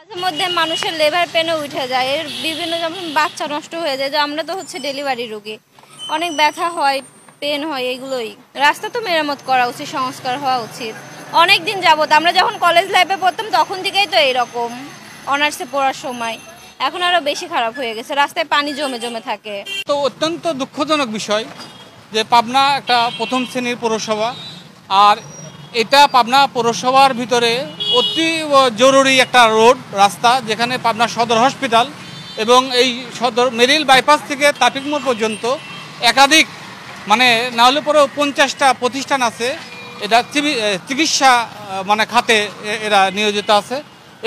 মাঝে মধ্যে মানুষের লেবার পেনে উঠে যায়, এর বিভিন্ন যেমন বাচ্চা নষ্ট হয়ে যায়, যে আমরা তো হচ্ছে ডেলিভারি রোগী, অনেক ব্যথা হয়, পেন হয়, এগুলোই। রাস্তা তো মেরামত করা উচিত, সংস্কার হওয়া উচিত। অনেক দিন যাবত আমরা যখন কলেজ লাইফে পড়তাম তখন থেকেই তো এইরকম, অনার্সে পড়ার সময়। এখন আরো বেশি খারাপ হয়ে গেছে, রাস্তায় পানি জমে জমে থাকে। তো অত্যন্ত দুঃখজনক বিষয় যে পাবনা একটা প্রথম শ্রেণীর পৌরসভা, আর এটা পাবনা পৌরসভার ভিতরে অতি জরুরি একটা রোড রাস্তা, যেখানে পাবনা সদর হসপিটাল এবং এই সদর মেরিল বাইপাস থেকে তাপিক মোড় পর্যন্ত একাধিক মানে না হলে পরেও 50টা প্রতিষ্ঠান আছে। এটা চিকিৎসা মানে খাতে এরা নিয়োজিত আছে।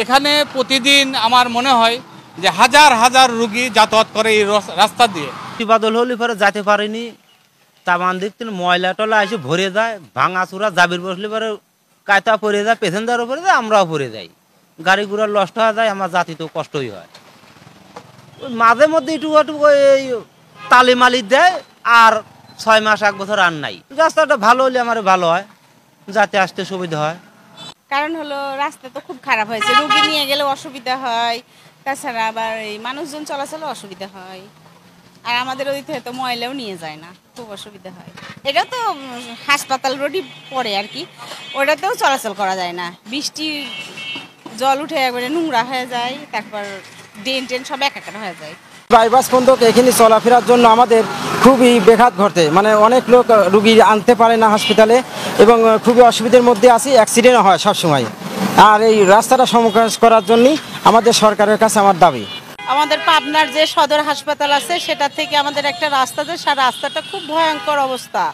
এখানে প্রতিদিন আমার মনে হয় যে হাজার হাজার রুগী যাতায়াত করে এই রাস্তা দিয়ে। বাদল হলে পরে যেতে পারিনি, তামান দেখতেন ময়লা টলা এসে ভরে যায়, ভাঙা চূড়া জাবির বসলে পরে কায়তা পরে যায়, প্যাসেঞ্জারও পরে যায়, আমরাও পরে যাই, গাড়ি ঘোড়া নষ্ট হয়ে যায়, আমার জাতি তো কষ্টই হয়। ওই মাঝে মধ্যে একটু এই তালিমালি দেয়, আর 6 মাস 1 বছর আর নাই। রাস্তাটা ভালো হলে আমার ভালো হয়, যাতে আসতে সুবিধা হয়। কারণ হলো রাস্তা তো খুব খারাপ হয়েছে, রুগী নিয়ে গেলে অসুবিধা হয়, তাছাড়া আবার এই মানুষজন চলাচলে অসুবিধা হয়, আর আমাদের ওই থেকে তো ময়লাও নিয়ে যায় না, খুব অসুবিধা হয়। এটা তো হাসপাতাল রোডই পড়ে আর কি, ওটাতেও চলাচল করা যায় না, বৃষ্টির জল উঠে একবারে নোংরা হয়ে যায়, তারপর ড্রেন টেন সব একাকার হয়ে যায়। বাইপাস পর্যন্ত এখানে চলাফেরার জন্য আমাদের খুবই ব্যাঘাত ঘটে, মানে অনেক লোক রুগী আনতে পারে না হসপিটালে, এবং খুবই অসুবিধার মধ্যে আছি, অ্যাক্সিডেন্ট হয় সবসময়। আর এই রাস্তাটা সমাধান করার জন্যই আমাদের সরকারের কাছে আমার দাবি। আমাদের পাবনার যে সদর হাসপাতাল আছে সেটা থেকে আমাদের একটা রাস্তা আছে, সেই রাস্তাটা খুব ভয়ঙ্কর অবস্থা।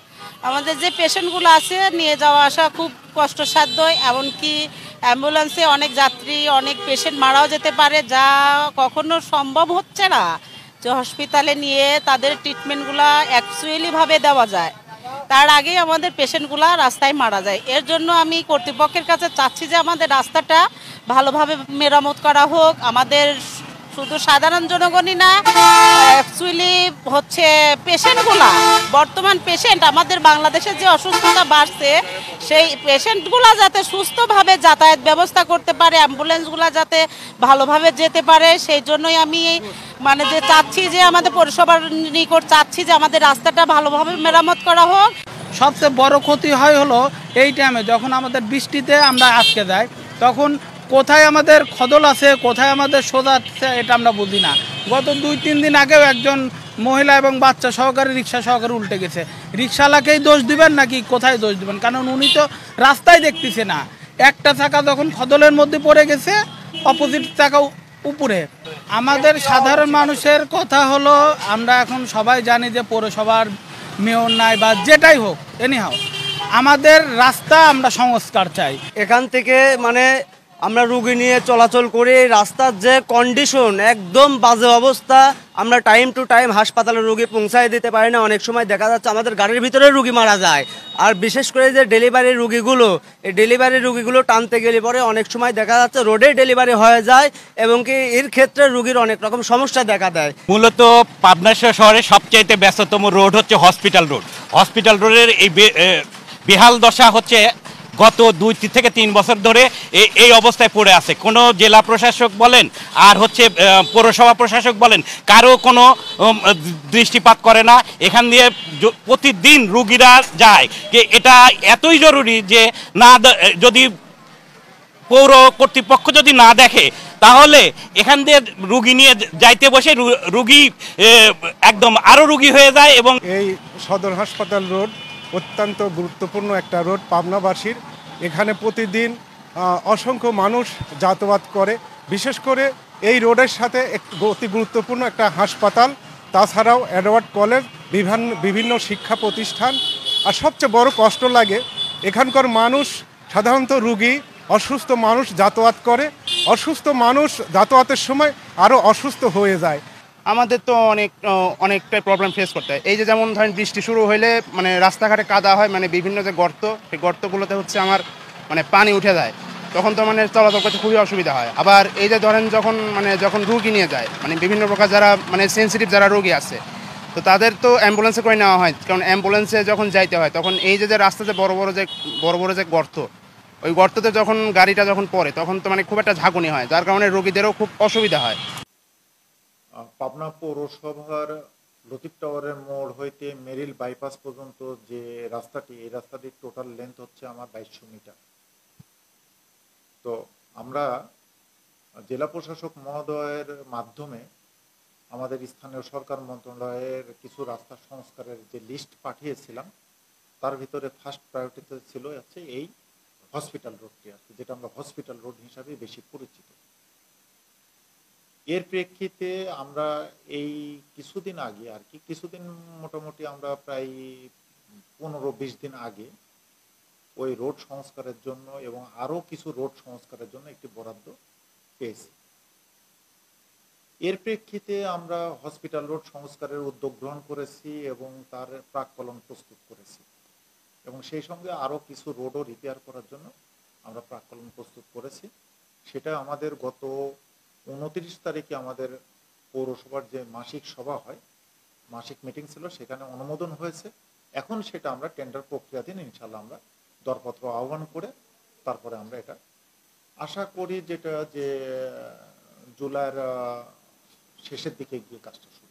আমাদের যে পেশেন্টগুলো আছে নিয়ে যাওয়া আসা খুব কষ্টসাধ্য, এমনকি অ্যাম্বুলেন্সে অনেক যাত্রী অনেক পেশেন্ট মারাও যেতে পারে, যা কখনো সম্ভব হচ্ছে না যে হসপিটালে নিয়ে তাদের ট্রিটমেন্টগুলো অ্যাকচুয়ালিভাবে দেওয়া যায়। তার আগেই আমাদের পেশেন্টগুলো রাস্তায় মারা যায়। এর জন্য আমি কর্তৃপক্ষের কাছে চাচ্ছি যে আমাদের রাস্তাটা ভালোভাবে মেরামত করা হোক। আমাদের শুধু সাধারণ জনগণই না, অ্যাকচুয়ালি হচ্ছে পেশেন্টগুলা, বর্তমান পেশেন্ট আমাদের বাংলাদেশের যে অসুস্থতা বাড়ছে, সেই পেশেন্টগুলা যাতে সুস্থভাবে যাতায়াত ব্যবস্থা করতে পারে, অ্যাম্বুলেন্সগুলা যাতে ভালোভাবে যেতে পারে, সেই জন্যই আমি মানে যে চাচ্ছি যে আমাদের পৌরসভার নিকট চাচ্ছি যে আমাদের রাস্তাটা ভালোভাবে মেরামত করা হোক। সবচেয়ে বড় ক্ষতি হয় হলো এই টাইমে যখন আমাদের বৃষ্টিতে আমরা আটকে যাই, তখন কোথায় আমাদের খদল আছে, কোথায় আমাদের সোজা আছে, এটা আমরা বুঝি না। গত 2-3 দিন আগেও একজন মহিলা এবং বাচ্চা সহকারে রিক্সা সহকারে উল্টে গেছে। রিক্সাওয়ালাকেই দোষ দিবেন নাকি কোথায় দোষ দিবেন? কারণ উনি তো রাস্তায় দেখতেছে না। একটা চাকা যখন খদলের মধ্যে পড়ে গেছে, অপোজিট চাকা উপরে। আমাদের সাধারণ মানুষের কথা হলো, আমরা এখন সবাই জানি যে পৌরসভার মেয়র নাই বা যেটাই হোক, এনিহাও আমাদের রাস্তা আমরা সংস্কার চাই। এখান থেকে মানে আমরা রুগী নিয়ে চলাচল করে রাস্তার যে কন্ডিশন একদম বাজে অবস্থা, আমরা টাইম টু টাইম হাসপাতালে রুগী পৌঁছায় দিতে পারি না। অনেক সময় দেখা যাচ্ছে আমাদের গাড়ির ভিতরে রুগী মারা যায়। আর বিশেষ করে যে ডেলিভারি রুগীগুলো, এই ডেলিভারি রুগীগুলো টানতে গেলে পরে অনেক সময় দেখা যাচ্ছে রোডে ডেলিভারি হয়ে যায়, এবং কি এর ক্ষেত্রে রুগীর অনেক রকম সমস্যা দেখা দেয়। মূলত পাবনা শহরে সবচেয়ে ব্যস্ততম রোড হচ্ছে হসপিটাল রোড। হসপিটাল রোডের এই বেহাল দশা হচ্ছে গত 2 থেকে 3 বছর ধরে এই অবস্থায় পড়ে আছে। কোনো জেলা প্রশাসক বলেন আর হচ্ছে পৌরসভা প্রশাসক বলেন, কারো কোনো দৃষ্টিপাত করে না। এখান দিয়ে প্রতিদিন রুগীরা যায়, এটা এতই জরুরি যে না, যদি পৌর কর্তৃপক্ষ যদি না দেখে তাহলে এখান দিয়ে রুগী নিয়ে যাইতে বসে রুগী একদম আরও রুগী হয়ে যায়। এবং এই সদর হাসপাতাল রোড অত্যন্ত গুরুত্বপূর্ণ একটা রোড পাবনাবাসীর। এখানে প্রতিদিন অসংখ্য মানুষ যাতায়াত করে। বিশেষ করে এই রোডের সাথে অতি গুরুত্বপূর্ণ একটা হাসপাতাল, তাছাড়াও এডওয়ার্ড কলেজ, বিভিন্ন শিক্ষা প্রতিষ্ঠান। আর সবচেয়ে বড় কষ্ট লাগে এখানকার মানুষ, সাধারণত রুগী, অসুস্থ মানুষ যাতায়াত করে। অসুস্থ মানুষ যাতায়াতের সময় আরও অসুস্থ হয়ে যায়। আমাদের তো অনেকটাই প্রবলেম ফেস করতে হয়। এই যে যেমন ধরেন বৃষ্টি শুরু হইলে মানে রাস্তাঘাটে কাদা হয়, মানে বিভিন্ন যে গর্ত, সেই গর্তগুলোতে হচ্ছে আমার মানে পানি উঠে যায়, তখন তো মানে চলাচল করতে খুবই অসুবিধা হয়। আবার এই যে ধরেন যখন রুগী নিয়ে যায়, মানে বিভিন্ন প্রকার যারা মানে সেন্সিটিভ যারা রোগী আছে, তো তাদের তো অ্যাম্বুলেন্সে করে নেওয়া হয়। কারণ অ্যাম্বুলেন্সে যখন যাইতে হয় তখন এই যে রাস্তাতে বড় বড় যে গর্ত, ওই গর্ততে যখন গাড়িটা যখন পড়ে তখন তো মানে খুব একটা ঝাঁকুনি হয়, যার কারণে রোগীদেরও খুব অসুবিধা হয়। পাবনা পৌরসভার লতিফ টাওয়ারের মোড় হইতে মেরিল বাইপাস পর্যন্ত যে রাস্তাটি, এই রাস্তাটির টোটাল লেন্থ হচ্ছে আমার 2200 মিটার। তো আমরা জেলা প্রশাসক মহোদয়ের মাধ্যমে আমাদের স্থানীয় সরকার মন্ত্রণালয়ের কিছু রাস্তা সংস্কারের যে লিস্ট পাঠিয়েছিলাম, তার ভিতরে ফার্স্ট প্রায়োরিটিতে ছিল হচ্ছে এই হসপিটাল রোডটি, আর কি, যেটা আমরা হসপিটাল রোড হিসাবে বেশি পরিচিত। এর প্রেক্ষিতে আমরা এই কিছুদিন আগে আর কি, কিছুদিন মোটামুটি আমরা প্রায় 15-20 দিন আগে ওই রোড সংস্কারের জন্য এবং আরও কিছু রোড সংস্কারের জন্য একটি বরাদ্দ পেয়েছি। এর প্রেক্ষিতে আমরা হসপিটাল রোড সংস্কারের উদ্যোগ গ্রহণ করেছি এবং তার প্রাক্কলন প্রস্তুত করেছি, এবং সেই সঙ্গে আরও কিছু রোডও রিপেয়ার করার জন্য আমরা প্রাক্কলন প্রস্তুত করেছি। সেটা আমাদের গত 29 তারিখে আমাদের পৌরসভার যে মাসিক সভা হয়, মাসিক মিটিং ছিল, সেখানে অনুমোদন হয়েছে। এখন সেটা আমরা টেন্ডার প্রক্রিয়াধীন, ইনশাল্লাহ আমরা দরপত্র আহ্বান করে তারপরে আমরা এটা আশা করি যেটা যে জুলাইয়ের শেষের দিকে গিয়ে কাজটা শুরু।